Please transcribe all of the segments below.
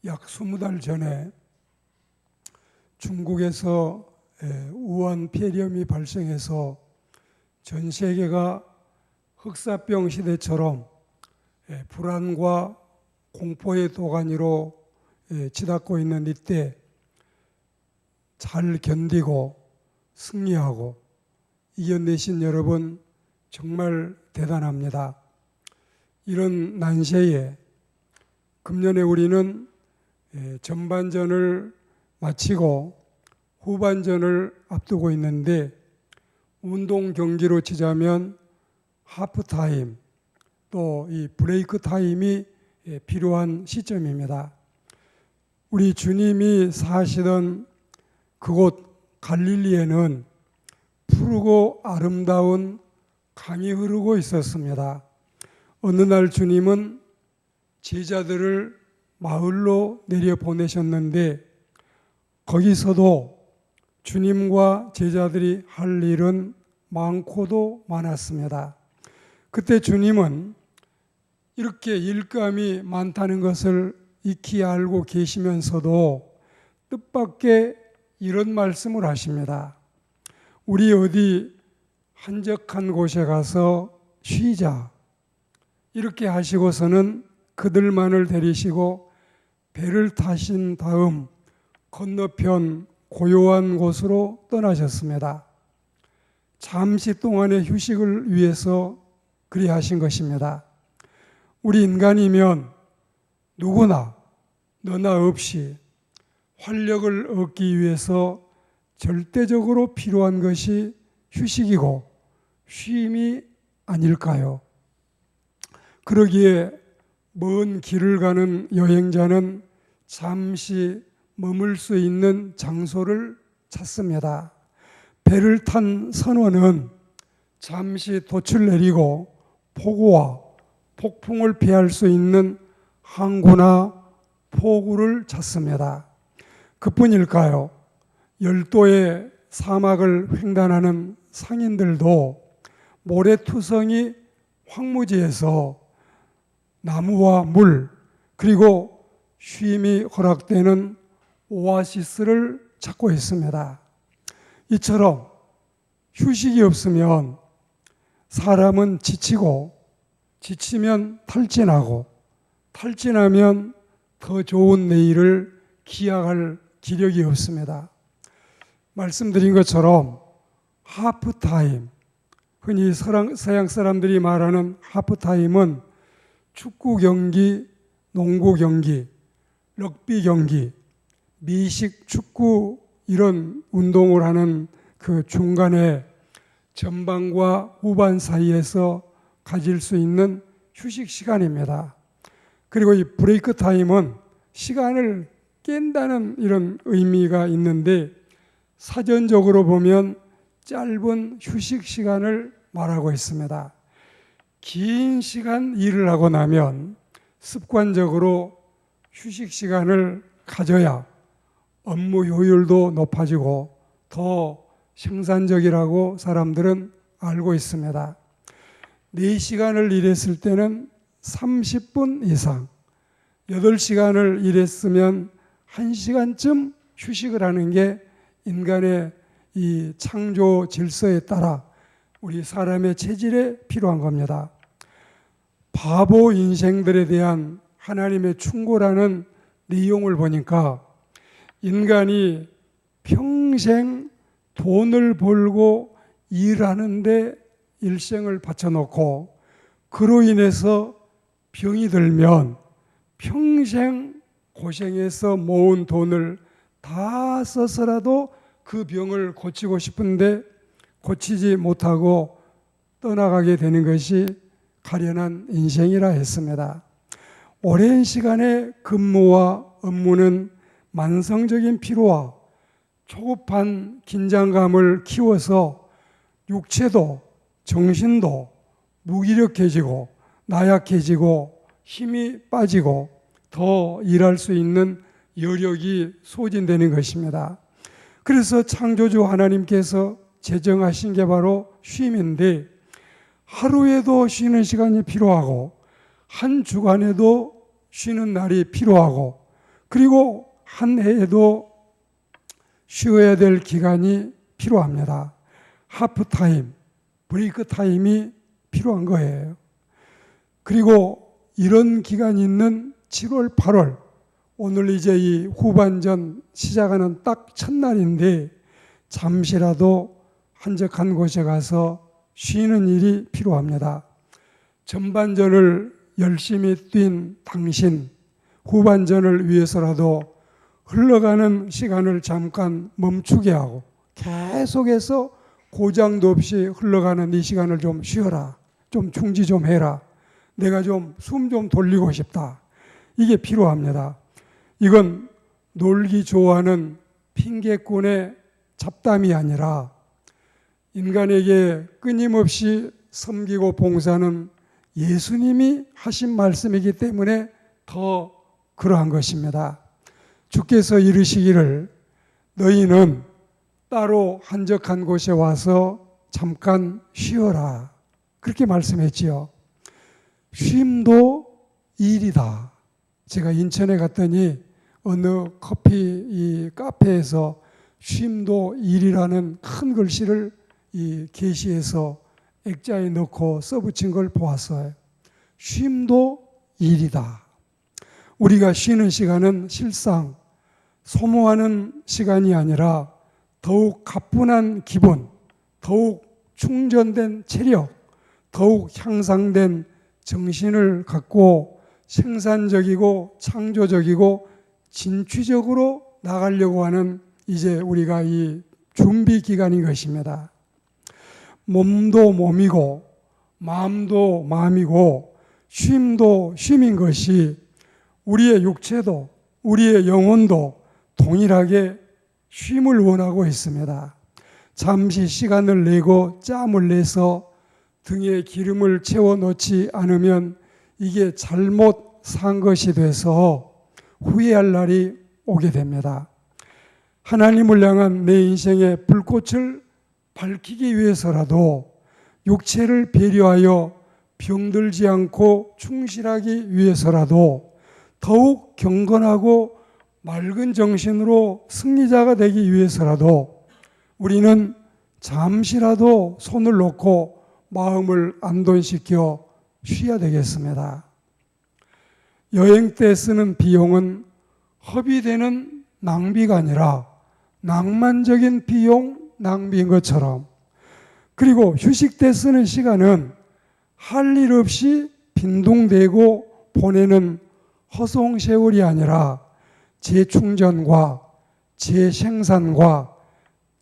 약 20달 전에 중국에서 우한 폐렴이 발생해서 전 세계가 흑사병 시대처럼 불안과 공포의 도가니로 치닫고 있는 이때 잘 견디고 승리하고 이겨내신 여러분 정말 대단합니다. 이런 난세에 금년에 우리는 전반전을 마치고 후반전을 앞두고 있는데 운동 경기로 치자면 하프타임 또 이 브레이크 타임이 필요한 시점입니다. 우리 주님이 사시던 그곳 갈릴리에는 푸르고 아름다운 강이 흐르고 있었습니다. 어느 날 주님은 제자들을 마을로 내려보내셨는데 거기서도 주님과 제자들이 할 일은 많고도 많았습니다. 그때 주님은 이렇게 일감이 많다는 것을 익히 알고 계시면서도 뜻밖의 이런 말씀을 하십니다. 우리 어디 한적한 곳에 가서 쉬자. 이렇게 하시고서는 그들만을 데리시고 배를 타신 다음 건너편 고요한 곳으로 떠나셨습니다. 잠시 동안의 휴식을 위해서 그리하신 것입니다. 우리 인간이면 누구나 너나 없이 활력을 얻기 위해서 절대적으로 필요한 것이 휴식이고 쉼이 아닐까요? 그러기에 먼 길을 가는 여행자는 잠시 머물 수 있는 장소를 찾습니다. 배를 탄 선원은 잠시 돛을 내리고 폭우와 폭풍을 피할 수 있는 항구나 포구를 찾습니다. 그뿐일까요? 열도의 사막을 횡단하는 상인들도 모래투성이 황무지에서 나무와 물 그리고 쉼이 허락되는 오아시스를 찾고 있습니다. 이처럼 휴식이 없으면 사람은 지치고 지치면 탈진하고 탈진하면 더 좋은 내일을 기약할 기력이 없습니다. 말씀드린 것처럼 하프타임, 흔히 서양 사람들이 말하는 하프타임은 축구 경기, 농구 경기, 럭비 경기, 미식 축구 이런 운동을 하는 그 중간에 전반과 후반 사이에서 가질 수 있는 휴식 시간입니다. 그리고 이 브레이크 타임은 시간을 깬다는 이런 의미가 있는데 사전적으로 보면 짧은 휴식 시간을 말하고 있습니다. 긴 시간 일을 하고 나면 습관적으로 휴식 시간을 가져야 업무 효율도 높아지고 더 생산적이라고 사람들은 알고 있습니다. 4시간을 일했을 때는 30분 이상, 8시간을 일했으면 1시간쯤 휴식을 하는 게 인간의 이 창조 질서에 따라 우리 사람의 체질에 필요한 겁니다. 바보 인생들에 대한 하나님의 충고라는 내용을 보니까 인간이 평생 돈을 벌고 일하는데 일생을 바쳐놓고 그로 인해서 병이 들면 평생 고생해서 모은 돈을 다 써서라도 그 병을 고치고 싶은데 고치지 못하고 떠나가게 되는 것이 가련한 인생이라 했습니다. 오랜 시간의 근무와 업무는 만성적인 피로와 초급한 긴장감을 키워서 육체도 정신도 무기력해지고 나약해지고 힘이 빠지고 더 일할 수 있는 여력이 소진되는 것입니다. 그래서 창조주 하나님께서 제정하신 게 바로 쉼인데 하루에도 쉬는 시간이 필요하고 한 주간에도 쉬는 날이 필요하고 그리고 한 해에도 쉬어야 될 기간이 필요합니다. 하프타임, 브레이크 타임이 필요한 거예요. 그리고 이런 기간이 있는 7월, 8월, 오늘 이제 이 후반전 시작하는 딱 첫날인데 잠시라도 한적한 곳에 가서 쉬는 일이 필요합니다. 전반전을 열심히 뛴 당신, 후반전을 위해서라도 흘러가는 시간을 잠깐 멈추게 하고 계속해서 고장도 없이 흘러가는 이 시간을 좀 쉬어라. 좀 충지 좀 해라. 내가 좀 숨 좀 돌리고 싶다. 이게 필요합니다. 이건 놀기 좋아하는 핑계꾼의 잡담이 아니라 인간에게 끊임없이 섬기고 봉사하는 예수님이 하신 말씀이기 때문에 더 그러한 것입니다. 주께서 이르시기를 너희는 따로 한적한 곳에 와서 잠깐 쉬어라. 그렇게 말씀했지요. 쉼도 일이다. 제가 인천에 갔더니 어느 커피 이 카페에서 쉼도 일이라는 큰 글씨를 이 게시해서 액자에 넣고 써붙인 걸 보았어요. 쉼도 일이다. 우리가 쉬는 시간은 실상 소모하는 시간이 아니라 더욱 가뿐한 기분, 더욱 충전된 체력, 더욱 향상된 정신을 갖고 생산적이고 창조적이고 진취적으로 나가려고 하는 이제 우리가 이 준비 기간인 것입니다. 몸도 몸이고 마음도 마음이고 쉼도 쉼인 것이 우리의 육체도 우리의 영혼도 동일하게 쉼을 원하고 있습니다. 잠시 시간을 내고 짬을 내서 등에 기름을 채워 넣지 않으면 이게 잘못 산 것이 돼서 후회할 날이 오게 됩니다. 하나님을 향한 내 인생의 불꽃을 밝히기 위해서라도 육체를 배려하여 병들지 않고 충실하기 위해서라도 더욱 경건하고 맑은 정신으로 승리자가 되기 위해서라도 우리는 잠시라도 손을 놓고 마음을 안돈시켜 쉬어야 되겠습니다. 여행 때 쓰는 비용은 허비되는 낭비가 아니라 낭만적인 비용 낭비인 것처럼, 그리고 휴식 때 쓰는 시간은 할 일 없이 빈둥대고 보내는 허송세월이 아니라 재충전과 재생산과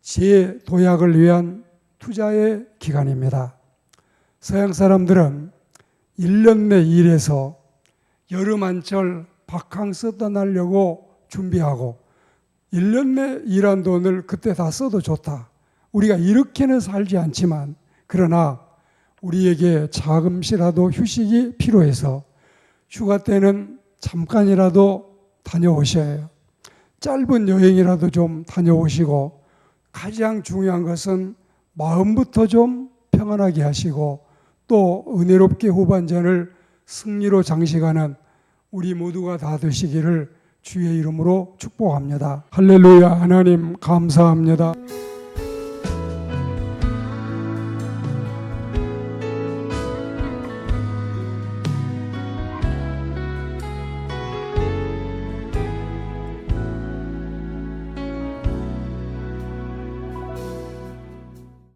재도약을 위한 투자의 기간입니다. 서양 사람들은 1년 내 일해서 여름 한철 바캉스 떠나려고 준비하고 1년 내 일한 돈을 그때 다 써도 좋다. 우리가 이렇게는 살지 않지만 그러나 우리에게 자금이라도 휴식이 필요해서 휴가 때는 잠깐이라도 다녀오셔야 해요. 짧은 여행이라도 좀 다녀오시고 가장 중요한 것은 마음부터 좀 평안하게 하시고 또 은혜롭게 후반전을 승리로 장식하는 우리 모두가 다 되시기를 주의 이름으로 축복합니다. 할렐루야. 하나님 감사합니다.